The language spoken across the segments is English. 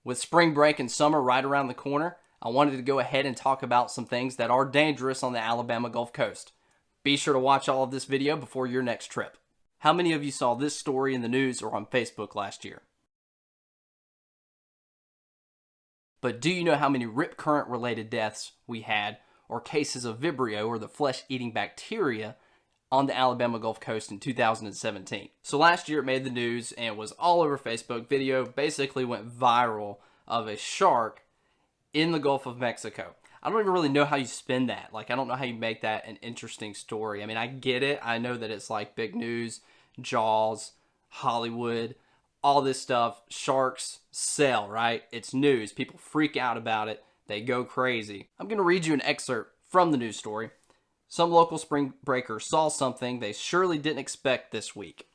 With spring break and summer right around the corner, I wanted to go ahead and talk about some things that are dangerous on the Alabama Gulf Coast. Be sure to watch all of this video before your next trip. How many of you saw this story in the news or on Facebook last year? But do you know how many rip current related deaths we had, or cases of Vibrio, or the flesh-eating bacteria, on the Alabama Gulf Coast in 2017? So last year it made the news and was all over Facebook. Video basically went viral of a shark in the Gulf of Mexico. I don't even really know how you spin that. Like, I don't know how you make that an interesting story. I mean, I get it. I know that it's like big news, Jaws, Hollywood, all this stuff. Sharks sell, right? It's news. People freak out about it. They go crazy. I'm going to read you an excerpt from the news story. Some local spring breakers saw something they surely didn't expect this week.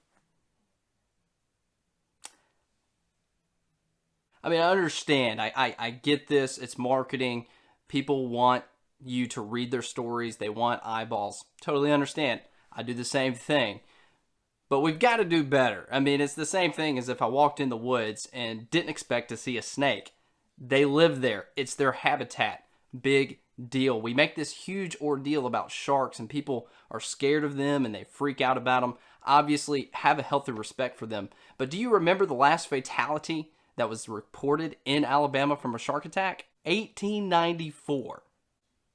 I mean, I understand. I get this. It's marketing. People want you to read their stories. They want eyeballs. Totally understand. I do the same thing. But we've got to do better. I mean, it's the same thing as if I walked in the woods and didn't expect to see a snake. They live there. It's their habitat. Big deal. We make this huge ordeal about sharks and people are scared of them and they freak out about them. Obviously, have a healthy respect for them. But do you remember the last fatality that was reported in Alabama from a shark attack? 1894.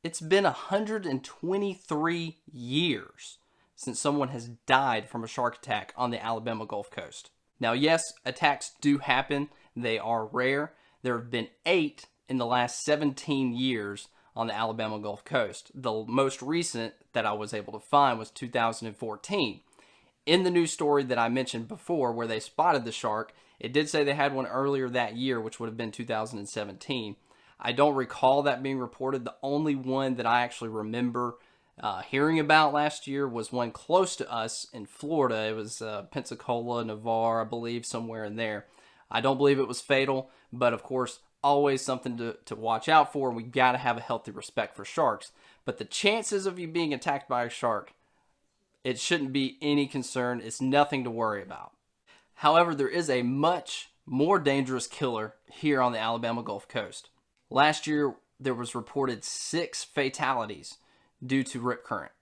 It's been 123 years since someone has died from a shark attack on the Alabama Gulf Coast. Now, yes, attacks do happen. They are rare. There have been 8 in the last 17 years on the Alabama Gulf Coast. The most recent that I was able to find was 2014. In the news story that I mentioned before where they spotted the shark, it did say they had one earlier that year, which would have been 2017. I don't recall that being reported. The only one that I actually remember hearing about last year was one close to us in Florida. It was Pensacola, Navarre, I believe, somewhere in there. I don't believe it was fatal, but of course, always something to watch out for. We got to have a healthy respect for sharks. But the chances of you being attacked by a shark, it shouldn't be any concern. It's nothing to worry about. However, there is a much more dangerous killer here on the Alabama Gulf Coast. Last year, there was reported 6 fatalities due to rip current.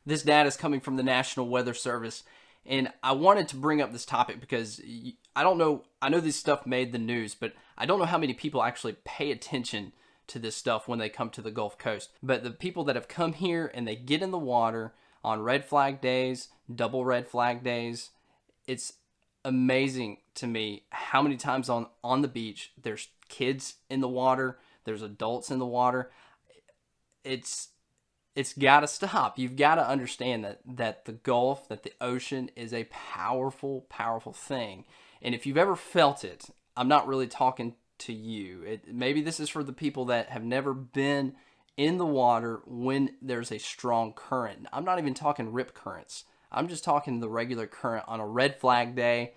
This data is coming from the National Weather Service, and I wanted to bring up this topic because I know this stuff made the news, but I don't know how many people actually pay attention to this stuff when they come to the Gulf Coast. But the people that have come here and they get in the water on red flag days, double red flag days, it's amazing to me how many times on the beach there's kids in the water, there's adults in the water. It's got to stop. You've got to understand that the Gulf, that the ocean is a powerful, powerful thing. And if you've ever felt it, I'm not really talking to you. Maybe this is for the people that have never been in the water when there's a strong current. I'm not even talking rip currents. I'm just talking the regular current on a red flag day.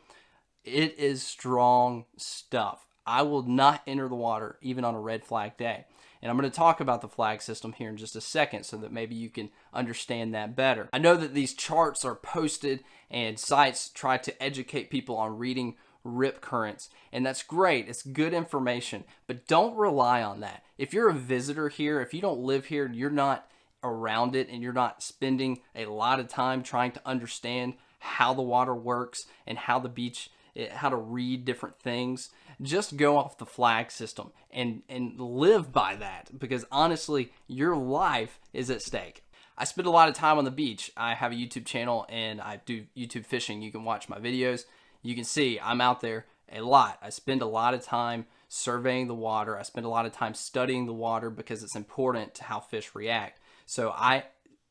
It is strong stuff. I will not enter the water even on a red flag day. And I'm going to talk about the flag system here in just a second so that maybe you can understand that better. I know that these charts are posted and sites try to educate people on reading rip currents, and that's great. It's good information, but don't rely on that. If you're a visitor here, if you don't live here and you're not around it and you're not spending a lot of time trying to understand how the water works and how the beach, how to read different things, just go off the flag system and live by that, because honestly, your life is at stake. I spend a lot of time on the beach. I have a YouTube channel and I do YouTube fishing. You can watch my videos. You can see I'm out there a lot. I spend a lot of time surveying the water. I spend a lot of time studying the water because it's important to how fish react. So I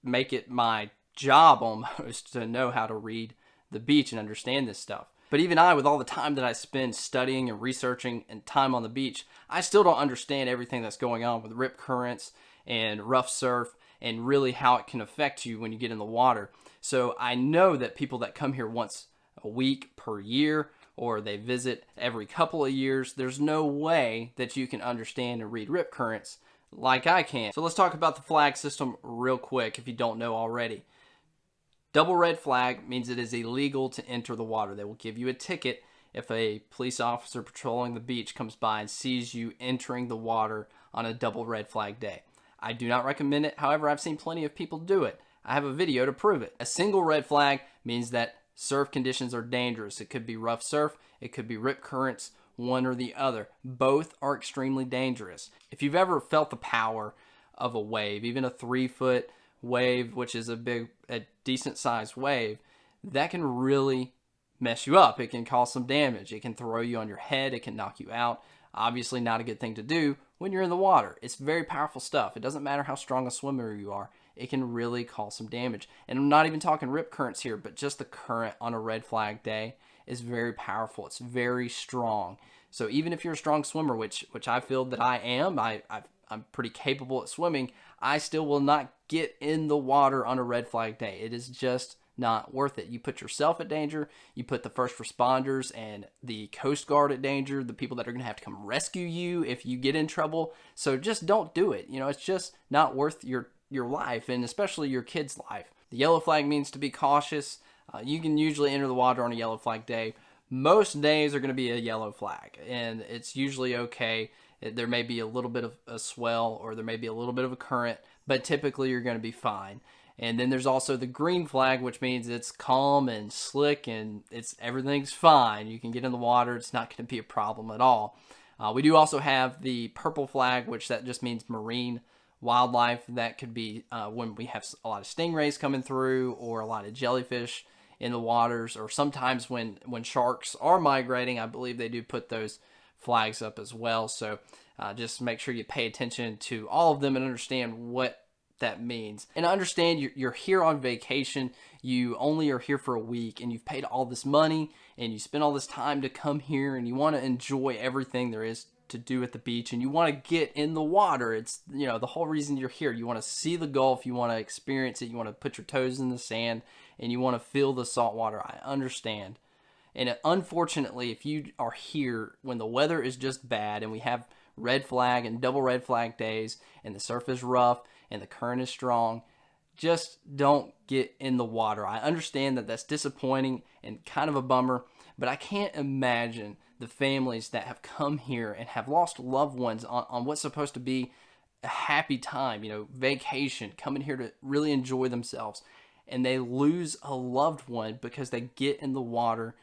make it my job almost to know how to read the beach and understand this stuff. But even I, with all the time that I spend studying and researching and time on the beach, I still don't understand everything that's going on with rip currents and rough surf and really how it can affect you when you get in the water. So I know that people that come here once a week per year, or they visit every couple of years, there's no way that you can understand and read rip currents like I can. So let's talk about the flag system real quick if you don't know already. Double red flag means it is illegal to enter the water. They will give you a ticket if a police officer patrolling the beach comes by and sees you entering the water on a double red flag day. I do not recommend it. However, I've seen plenty of people do it. I have a video to prove it. A single red flag means that surf conditions are dangerous. It could be rough surf. It could be rip currents, one or the other. Both are extremely dangerous. If you've ever felt the power of a wave, even a 3-foot wave, which is a decent sized wave, that can really mess you up. It can cause some damage. It can throw you on your head. It can knock you out. Obviously not a good thing to do when you're in the water. It's very powerful stuff. It doesn't matter how strong a swimmer you are. It can really cause some damage. And I'm not even talking rip currents here, but just the current on a red flag day is very powerful. It's very strong. So even if you're a strong swimmer, which I feel that I am, I'm pretty capable at swimming, I still will not get in the water on a red flag day. It is just not worth it. You put yourself at danger. You put the first responders and the Coast Guard at danger, the people that are going to have to come rescue you if you get in trouble. So just don't do it. It's just not worth your life, and especially your kid's life. The yellow flag means to be cautious. You can usually enter the water on a yellow flag day. Most days are going to be a yellow flag, and it's usually okay. There may be a little bit of a swell, or there may be a little bit of a current, but typically you're going to be fine. And then there's also the green flag, which means it's calm and slick and everything's fine. You can get in the water. It's not going to be a problem at all. We do also have the purple flag, which that just means marine wildlife. That could be when we have a lot of stingrays coming through, or a lot of jellyfish in the waters, or sometimes when sharks are migrating. I believe they do put those flags up as well. So just make sure you pay attention to all of them and understand what that means. And I understand you're here on vacation. You only are here for a week, and you've paid all this money and you spent all this time to come here, and you want to enjoy everything there is to do at the beach, and you want to get in the water. It's the whole reason you're here. You want to see the Gulf, you want to experience it, you want to put your toes in the sand, and you want to feel the salt water. I understand. And unfortunately, if you are here when the weather is just bad and we have red flag and double red flag days and the surf is rough and the current is strong, just don't get in the water. I understand that that's disappointing and kind of a bummer, but I can't imagine the families that have come here and have lost loved ones on what's supposed to be a happy time, vacation, coming here to really enjoy themselves, and they lose a loved one because they get in the water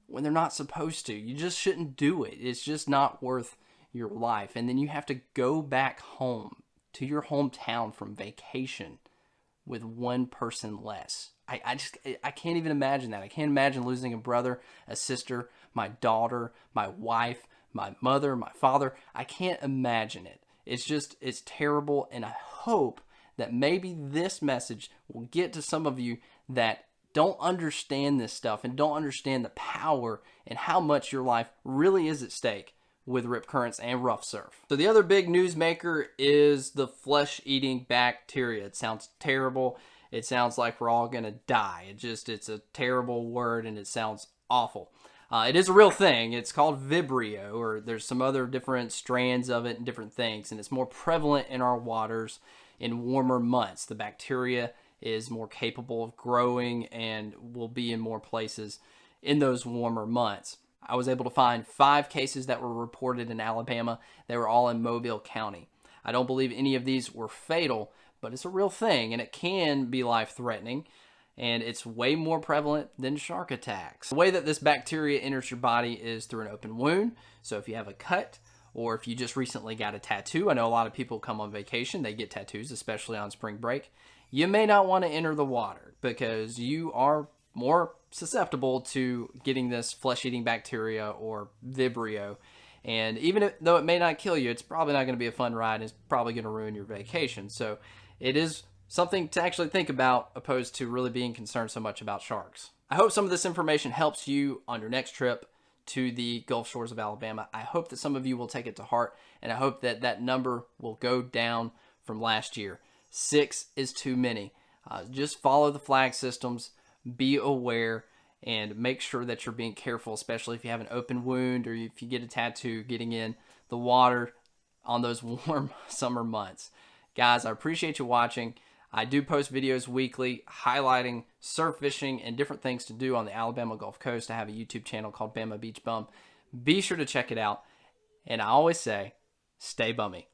when they're not supposed to. You just shouldn't do it. It's just not worth your life. And then you have to go back home to your hometown from vacation with one person less. I can't even imagine that. I can't imagine losing a brother, a sister, my daughter, my wife, my mother, my father. I can't imagine it. It's terrible. And I hope that maybe this message will get to some of you that don't understand this stuff and don't understand the power and how much your life really is at stake with rip currents and rough surf. So the other big news maker is the flesh-eating bacteria. It sounds terrible. It sounds like we're all going to die. It's a terrible word, and it sounds awful. It is a real thing. It's called Vibrio, or there's some other different strands of it and different things, and it's more prevalent in our waters in warmer months. The bacteria is more capable of growing and will be in more places in those warmer months. I was able to find 5 cases that were reported in Alabama. They were all in Mobile County. I don't believe any of these were fatal, but it's a real thing, and it can be life-threatening, and it's way more prevalent than shark attacks. The way that this bacteria enters your body is through an open wound. So if you have a cut, or if you just recently got a tattoo, I know a lot of people come on vacation, they get tattoos, especially on spring break. You may not want to enter the water because you are more susceptible to getting this flesh-eating bacteria or Vibrio. And even though it may not kill you, it's probably not going to be a fun ride. It's probably going to ruin your vacation. So it is something to actually think about, opposed to really being concerned so much about sharks. I hope some of this information helps you on your next trip to the Gulf shores of Alabama. I hope that some of you will take it to heart, and I hope that that number will go down from last year. 6 is too many. Just follow the flag systems, be aware, and make sure that you're being careful, especially if you have an open wound or if you get a tattoo, getting in the water on those warm summer months. Guys, I appreciate you watching. I do post videos weekly highlighting surf fishing and different things to do on the Alabama Gulf Coast. I have a YouTube channel called Bama Beach Bum. Be sure to check it out. And I always say, stay bummy.